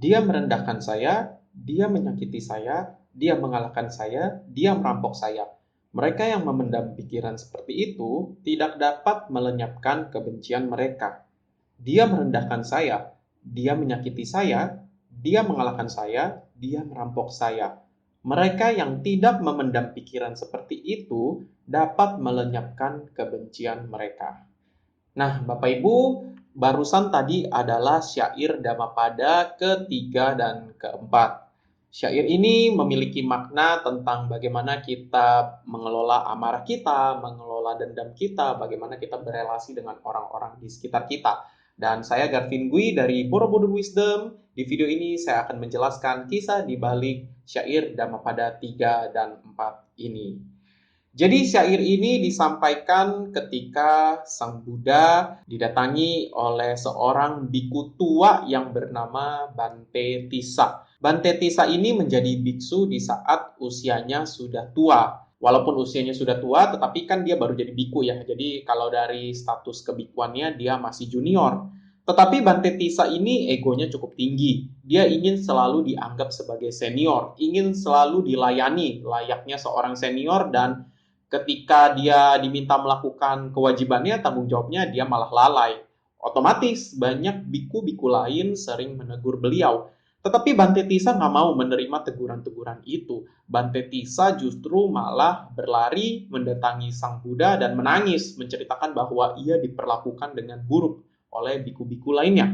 Dia merendahkan saya, dia menyakiti saya, dia mengalahkan saya, dia merampok saya. Mereka yang memendam pikiran seperti itu tidak dapat melenyapkan kebencian mereka. Dia merendahkan saya, dia menyakiti saya, dia mengalahkan saya, dia merampok saya. Mereka yang tidak memendam pikiran seperti itu dapat melenyapkan kebencian mereka. Nah, Bapak Ibu, barusan tadi adalah syair Dhammapada ketiga dan keempat. Syair ini memiliki makna tentang bagaimana kita mengelola amarah kita, mengelola dendam kita, bagaimana kita berelasi dengan orang-orang di sekitar kita. Dan saya Garvin Gui dari Borobudur Wisdom. Di video ini saya akan menjelaskan kisah di balik syair Dhammapada 3 dan 4 ini. Jadi syair ini disampaikan ketika Sang Buddha didatangi oleh seorang biku tua yang bernama Bante Tissa. Bante Tissa ini menjadi biksu di saat usianya sudah tua. Walaupun usianya sudah tua, tetapi kan dia baru jadi biku ya. Jadi kalau dari status kebikuannya dia masih junior. Tetapi Bante Tissa ini egonya cukup tinggi. Dia ingin selalu dianggap sebagai senior, ingin selalu dilayani layaknya seorang senior, dan ketika dia diminta melakukan kewajibannya, tanggung jawabnya, dia malah lalai. Otomatis banyak biku-biku lain sering menegur beliau. Tetapi Bante Tissa nggak mau menerima teguran-teguran itu. Bante Tissa justru malah berlari mendatangi Sang Buddha dan menangis, menceritakan bahwa ia diperlakukan dengan buruk oleh biku-biku lainnya.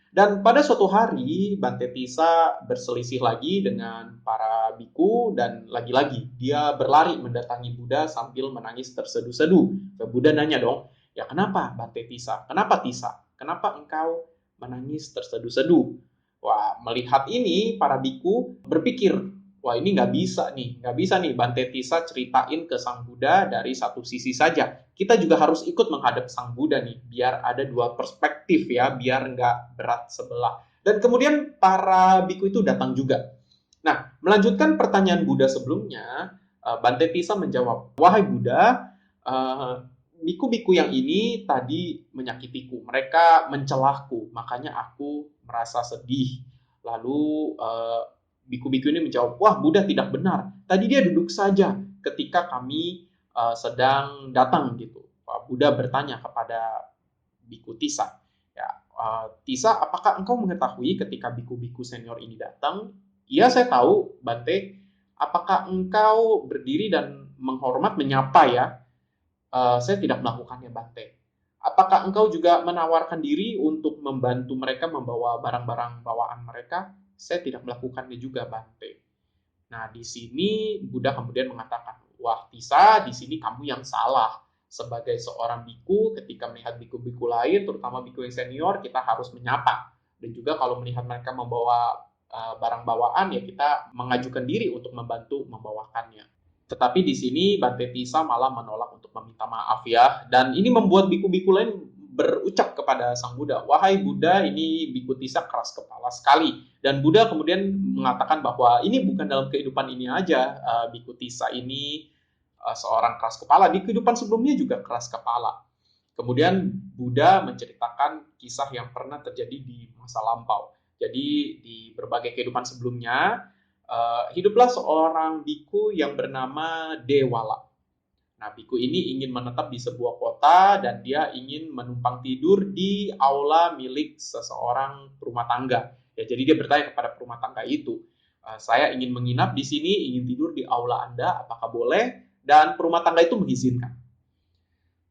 Dan pada suatu hari, Bante Tissa berselisih lagi dengan para biku dan lagi-lagi dia berlari mendatangi Buddha sambil menangis terseduh-seduh. Buddha nanya dong, ya kenapa Bante Tissa? Kenapa Tissa? Kenapa engkau menangis terseduh-seduh? Wah, melihat ini para biku berpikir, wah ini nggak bisa nih Bante Tissa ceritain ke Sang Buddha dari satu sisi saja. Kita juga harus ikut menghadap Sang Buddha nih, biar ada dua perspektif ya, biar nggak berat sebelah. Dan kemudian para biku itu datang juga. Nah, melanjutkan pertanyaan Buddha sebelumnya, Bante Tissa menjawab, wahai Buddha, biku-biku yang ini tadi menyakitiku, mereka mencelahku, makanya aku merasa sedih. Lalu biku-biku ini menjawab, wah Buddha tidak benar, tadi dia duduk saja ketika kami sedang datang gitu. Buddha bertanya kepada biku Tissa, ya, Tissa, apakah engkau mengetahui ketika biku-biku senior ini datang? Iya, saya tahu, Bante. Apakah engkau berdiri dan menghormat, menyapa ya? Saya tidak melakukannya, Bante. Apakah engkau juga menawarkan diri untuk membantu mereka membawa barang-barang bawaan mereka? Saya tidak melakukannya juga, Bante. Nah, di sini Buddha kemudian mengatakan, wah Tissa, di sini kamu yang salah. Sebagai seorang biku, ketika melihat biku-biku lain, terutama biku yang senior, kita harus menyapa. Dan juga kalau melihat mereka membawa barang bawaan, ya kita mengajukan diri untuk membantu membawakannya. Tetapi di sini Bante Tissa malah menolak untuk meminta maaf ya. Dan ini membuat biku-biku lain berucap kepada Sang Buddha, wahai Buddha, ini biku Tissa keras kepala sekali. Dan Buddha kemudian mengatakan bahwa ini bukan dalam kehidupan ini aja, biku Tissa ini seorang keras kepala, di kehidupan sebelumnya juga keras kepala. Kemudian Buddha menceritakan kisah yang pernah terjadi di masa lampau. Jadi di berbagai kehidupan sebelumnya, hiduplah seorang biku yang bernama Dewala. Nah, biku ini ingin menetap di sebuah kota dan dia ingin menumpang tidur di aula milik seseorang rumah tangga. Ya, jadi dia bertanya kepada rumah tangga itu, saya ingin menginap di sini, ingin tidur di aula Anda, apakah boleh? Dan rumah tangga itu mengizinkan.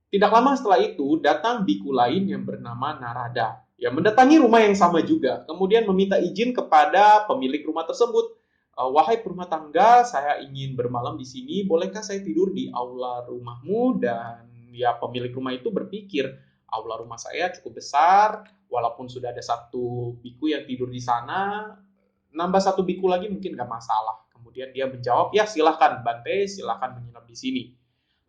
Tidak lama setelah itu, datang biku lain yang bernama Narada. Ya, mendatangi rumah yang sama juga. Kemudian meminta izin kepada pemilik rumah tersebut. Wahai rumah tangga, saya ingin bermalam di sini. Bolehkah saya tidur di aula rumahmu? Dan ya pemilik rumah itu berpikir, aula rumah saya cukup besar. Walaupun sudah ada satu biku yang tidur di sana, nambah satu biku lagi mungkin nggak masalah. Kemudian dia menjawab, ya silahkan Bante, silahkan menginap di sini.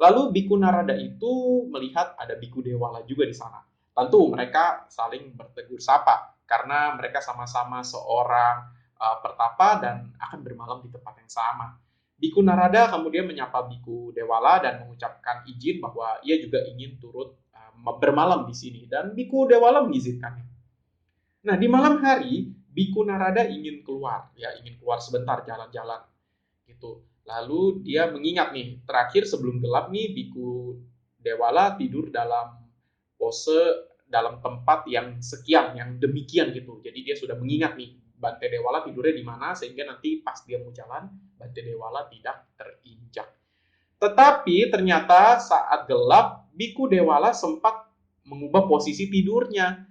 Lalu biku Narada itu melihat ada biku Dewala juga di sana. Tentu mereka saling bertegur sapa karena mereka sama-sama seorang pertapa dan akan bermalam di tempat yang sama. Biku Narada kemudian menyapa biku Dewala dan mengucapkan izin bahwa ia juga ingin turut bermalam di sini, dan biku Dewala mengizinkannya. Nah, di malam hari Biku Narada ingin keluar, ya, ingin keluar sebentar jalan-jalan gitu. Lalu dia mengingat nih, terakhir sebelum gelap nih Biku Dewala tidur dalam pose dalam tempat yang sekian, yang demikian gitu. Jadi dia sudah mengingat nih Bante Dewala tidurnya di mana sehingga nanti pas dia mau jalan Bante Dewala tidak terinjak. Tetapi ternyata saat gelap Biku Dewala sempat mengubah posisi tidurnya.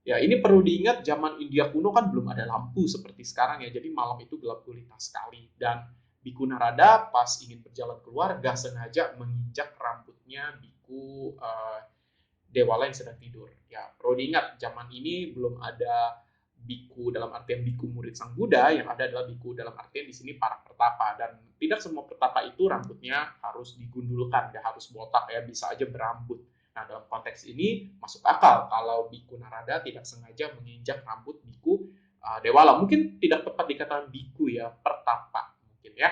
Ya, ini perlu diingat zaman India kuno kan belum ada lampu seperti sekarang ya. Jadi malam itu gelap gulita sekali. Dan Biku Narada pas ingin berjalan keluar gak sengaja menginjak rambutnya Biku Dewala yang sedang tidur. Ya, perlu diingat zaman ini belum ada biku dalam artian biku murid Sang Buddha, yang ada adalah biku dalam artian di sini para pertapa, dan tidak semua pertapa itu rambutnya harus digundulkan, tidak harus botak ya, bisa aja berambut. Nah, dalam konteks ini masuk akal kalau Biku Narada tidak sengaja menginjak rambut Biku Dewala. Mungkin tidak tepat dikatakan biku ya, pertapa mungkin ya.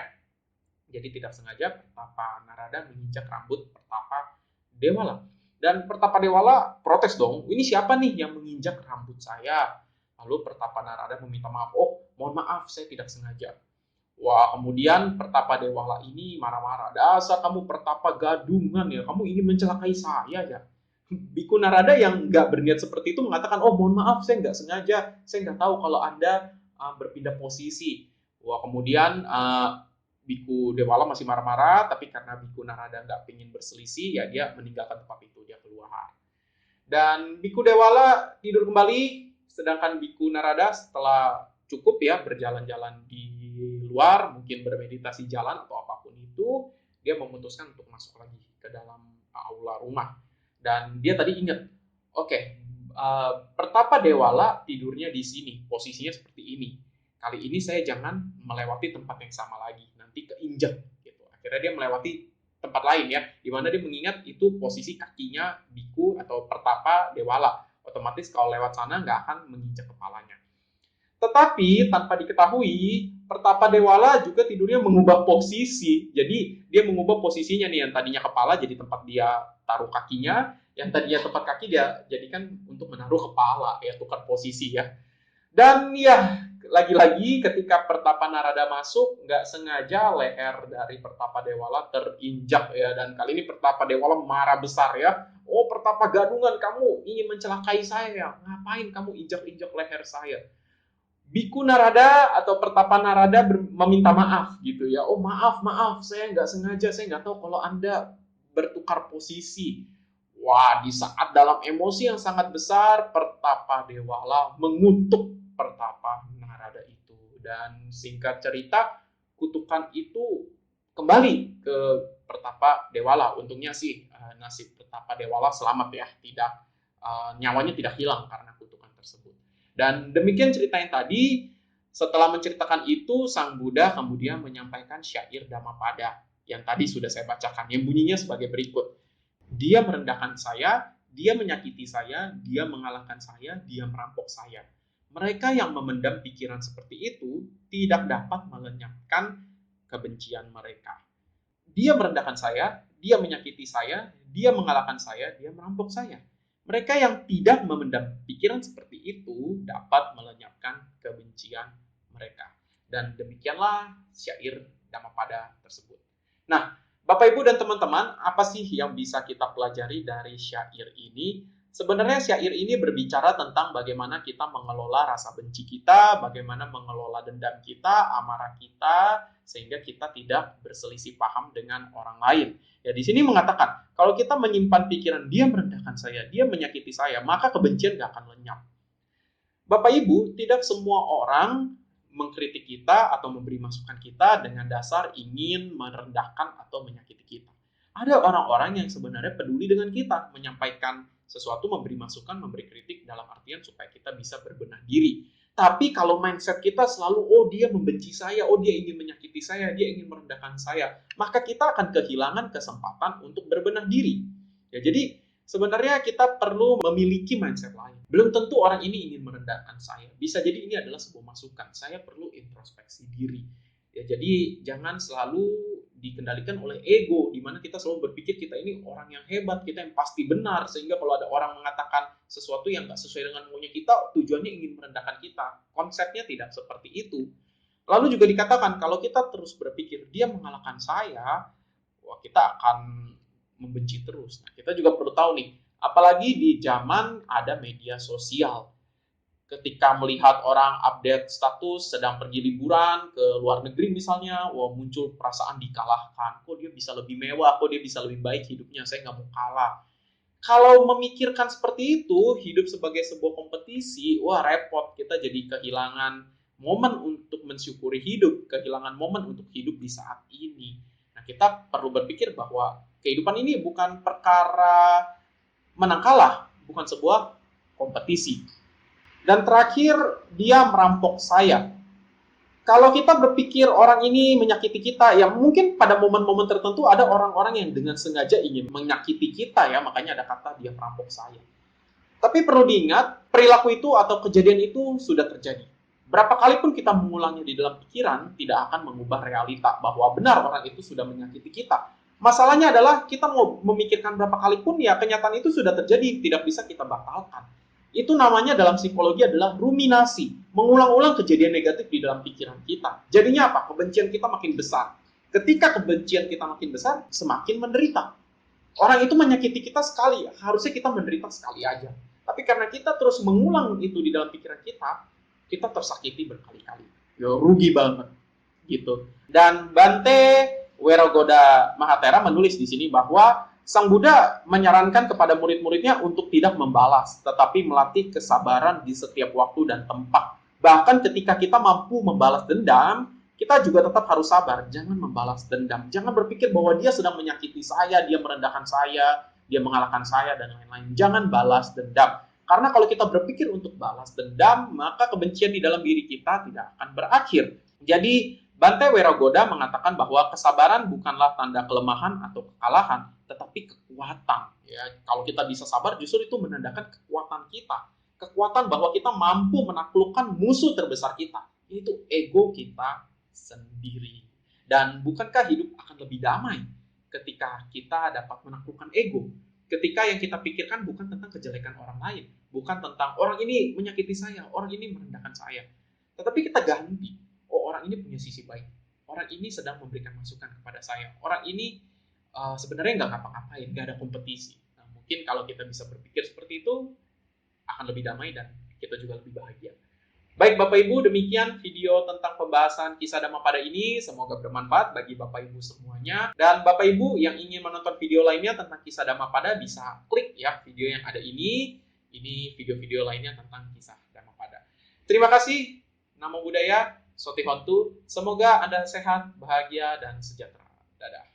Jadi tidak sengaja pertapa Narada menginjak rambut pertapa Dewala. Dan pertapa Dewala protes dong, ini siapa nih yang menginjak rambut saya? Lalu pertapa Narada meminta maaf, oh mohon maaf saya tidak sengaja. Wah, kemudian pertapa Dewala ini marah-marah. Dasar kamu pertapa gadungan ya, kamu ingin mencelakai saya ya. Biku Narada yang nggak berniat seperti itu mengatakan, oh mohon maaf saya nggak sengaja, saya nggak tahu kalau Anda berpindah posisi. Wah, kemudian Biku Dewala masih marah-marah, tapi karena Biku Narada nggak ingin berselisih, ya dia meninggalkan tempat itu, dia keluar. Dan Biku Dewala tidur kembali, sedangkan Biku Narada setelah cukup ya berjalan-jalan di luar, mungkin bermeditasi jalan atau apapun itu, dia memutuskan untuk masuk lagi ke dalam aula rumah. Dan dia tadi ingat, oke, pertapa Dewala tidurnya di sini, posisinya seperti ini. Kali ini saya jangan melewati tempat yang sama lagi, nanti keinjak gitu. Akhirnya dia melewati tempat lain ya, di mana dia mengingat itu posisi kakinya biku atau pertapa Dewala. Otomatis kalau lewat sana nggak akan menginjak kepalanya. Tetapi tanpa diketahui, pertapa Dewala juga tidurnya mengubah posisi. Jadi dia mengubah posisinya nih, yang tadinya kepala jadi tempat dia taruh kakinya, yang tadinya tempat kaki dia jadikan untuk menaruh kepala, ya tukar posisi ya. Dan ya, lagi-lagi ketika pertapa Narada masuk, nggak sengaja leher dari pertapa Dewala terinjak ya. Dan kali ini pertapa Dewala marah besar ya. Oh pertapa gadungan, kamu ingin mencelakai saya ya? Ngapain kamu injak-injak leher saya? Biku Narada atau pertapa Narada meminta maaf gitu ya. Oh maaf, saya nggak sengaja, saya nggak tahu kalau Anda bertukar posisi. Wah, di saat dalam emosi yang sangat besar, pertapa Dewala mengutuk pertapa Narada itu. Dan singkat cerita, kutukan itu kembali ke pertapa Dewala. Untungnya sih nasib pertapa Dewala selamat ya, tidak nyawanya tidak hilang karena kutukan tersebut. Dan demikian cerita yang tadi. Setelah menceritakan itu, Sang Buddha kemudian menyampaikan syair Dhammapada yang tadi sudah saya bacakan, yang bunyinya sebagai berikut. Dia merendahkan saya, dia menyakiti saya, dia mengalahkan saya, dia merampok saya. Mereka yang memendam pikiran seperti itu tidak dapat melenyapkan kebencian mereka. Dia merendahkan saya, dia menyakiti saya, dia mengalahkan saya, dia merampok saya. Mereka yang tidak memendam pikiran seperti itu dapat melenyapkan kebencian mereka. Dan demikianlah syair Dhammapada tersebut. Nah, Bapak Ibu dan teman-teman, apa sih yang bisa kita pelajari dari syair ini? Sebenarnya syair ini berbicara tentang bagaimana kita mengelola rasa benci kita, bagaimana mengelola dendam kita, amarah kita, sehingga kita tidak berselisih paham dengan orang lain. Ya, di sini mengatakan, kalau kita menyimpan pikiran dia merendahkan saya, dia menyakiti saya, maka kebencian gak akan lenyap. Bapak Ibu, tidak semua orang mengkritik kita atau memberi masukan kita dengan dasar ingin merendahkan atau menyakiti kita. Ada orang-orang yang sebenarnya peduli dengan kita, menyampaikan sesuatu, memberi masukan, memberi kritik dalam artian supaya kita bisa berbenah diri. Tapi kalau mindset kita selalu, oh dia membenci saya, oh dia ingin menyakiti saya, dia ingin merendahkan saya, maka kita akan kehilangan kesempatan untuk berbenah diri. Ya, jadi sebenarnya kita perlu memiliki mindset lain. Belum tentu orang ini ingin merendahkan saya. Bisa jadi ini adalah sebuah masukan. Saya perlu introspeksi diri. Ya, jadi jangan selalu dikendalikan oleh ego, di mana kita selalu berpikir kita ini orang yang hebat, kita yang pasti benar, sehingga kalau ada orang mengatakan sesuatu yang nggak sesuai dengan maunya kita, tujuannya ingin merendahkan kita. Konsepnya tidak seperti itu. Lalu juga dikatakan, kalau kita terus berpikir, dia mengalahkan saya, wah kita akan membenci terus. Nah, kita juga perlu tahu nih, apalagi di zaman ada media sosial. Ketika melihat orang update status sedang pergi liburan ke luar negeri misalnya, wah muncul perasaan dikalahkan. Kok dia bisa lebih mewah, kok dia bisa lebih baik hidupnya, saya nggak mau kalah. Kalau memikirkan seperti itu, hidup sebagai sebuah kompetisi, wah repot. Kita jadi kehilangan momen untuk mensyukuri hidup, kehilangan momen untuk hidup di saat ini. Nah, kita perlu berpikir bahwa kehidupan ini bukan perkara menang kalah, bukan sebuah kompetisi. Dan terakhir, dia merampok saya. Kalau kita berpikir orang ini menyakiti kita, ya mungkin pada momen-momen tertentu ada orang-orang yang dengan sengaja ingin menyakiti kita ya, makanya ada kata dia merampok saya. Tapi perlu diingat, perilaku itu atau kejadian itu sudah terjadi. Berapa kali pun kita mengulangnya di dalam pikiran, tidak akan mengubah realita bahwa benar orang itu sudah menyakiti kita. Masalahnya adalah kita mau memikirkan berapa kali pun ya kenyataan itu sudah terjadi, tidak bisa kita batalkan. Itu namanya dalam psikologi adalah ruminasi, mengulang-ulang kejadian negatif di dalam pikiran kita. Jadinya apa? Kebencian kita makin besar. Ketika kebencian kita makin besar, semakin menderita. Orang itu menyakiti kita sekali, harusnya kita menderita sekali aja. Tapi karena kita terus mengulang itu di dalam pikiran kita tersakiti berkali-kali. Ya, rugi banget gitu. Dan Bante Weragoda Mahatera menulis di sini bahwa Sang Buddha menyarankan kepada murid-muridnya untuk tidak membalas, tetapi melatih kesabaran di setiap waktu dan tempat. Bahkan ketika kita mampu membalas dendam, kita juga tetap harus sabar. Jangan membalas dendam. Jangan berpikir bahwa dia sedang menyakiti saya, dia merendahkan saya, dia mengalahkan saya, dan lain-lain. Jangan balas dendam. Karena kalau kita berpikir untuk balas dendam, maka kebencian di dalam diri kita tidak akan berakhir. Jadi, Bante Weragoda mengatakan bahwa kesabaran bukanlah tanda kelemahan atau kekalahan, tetapi kekuatan. Ya, kalau kita bisa sabar, justru itu menandakan kekuatan kita. Kekuatan bahwa kita mampu menaklukkan musuh terbesar kita, yaitu ego kita sendiri. Dan bukankah hidup akan lebih damai ketika kita dapat menaklukkan ego? Ketika yang kita pikirkan bukan tentang kejelekan orang lain, bukan tentang orang ini menyakiti saya, orang ini merendahkan saya, tetapi kita ganti. Oh, orang ini punya sisi baik. Orang ini sedang memberikan masukan kepada saya. Orang ini sebenarnya nggak ngapa-ngapain, nggak ada kompetisi. Nah, mungkin kalau kita bisa berpikir seperti itu, akan lebih damai dan kita juga lebih bahagia. Baik Bapak Ibu, demikian video tentang pembahasan kisah Dhammapada ini. Semoga bermanfaat bagi Bapak Ibu semuanya. Dan Bapak Ibu yang ingin menonton video lainnya tentang kisah Dhammapada bisa klik ya video yang ada ini. Ini video-video lainnya tentang kisah Dhammapada. Terima kasih. Namo Buddhaya. Soti Hontu. Semoga Anda sehat, bahagia, dan sejahtera. Dadah.